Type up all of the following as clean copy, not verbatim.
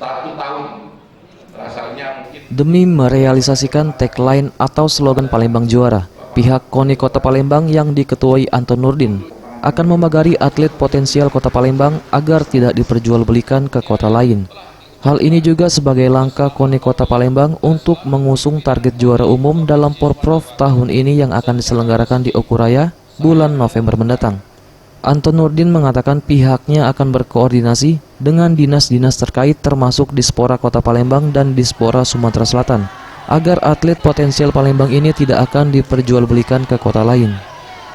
1 tahun rasanya mungkin. Demi merealisasikan tagline atau slogan Palembang Juara, pihak KONI Kota Palembang yang diketuai Anton Nurdin akan memagari atlet potensial Kota Palembang agar tidak diperjualbelikan ke kota lain. Hal ini juga sebagai langkah KONI Kota Palembang untuk mengusung target juara umum dalam Porprov tahun ini yang akan diselenggarakan di Okuraya bulan November mendatang. Anton Nurdin mengatakan pihaknya akan berkoordinasi dengan dinas-dinas terkait termasuk Dispora Kota Palembang dan Dispora Sumatera Selatan agar atlet potensial Palembang ini tidak akan diperjualbelikan ke kota lain.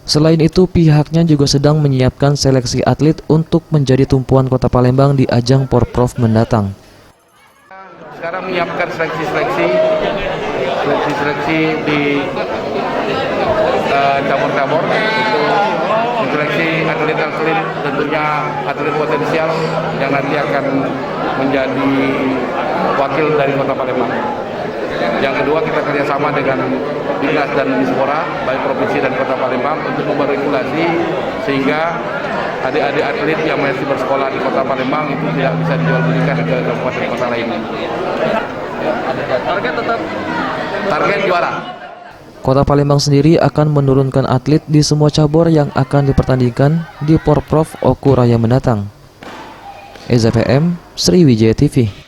Selain itu, pihaknya juga sedang menyiapkan seleksi atlet untuk menjadi tumpuan Kota Palembang di ajang Porprov mendatang. Sekarang menyiapkan seleksi di cabur-cabur untuk seleksi atlet-atlet, tentunya atlet potensial yang nanti akan menjadi wakil dari Kota Palembang. Yang kedua, kita kerjasama dengan Dinas dan Dispora, baik provinsi dan Kota Palembang untuk memregulasi sehingga adik-adik atlet yang masih bersekolah di Kota Palembang itu tidak bisa dijualbelikan ke kabupaten kota lain. Target tetap target juara. Kota Palembang sendiri akan menurunkan atlet di semua cabur yang akan dipertandingkan di Porprov Okuraya mendatang. EZPM, Sriwijaya TV.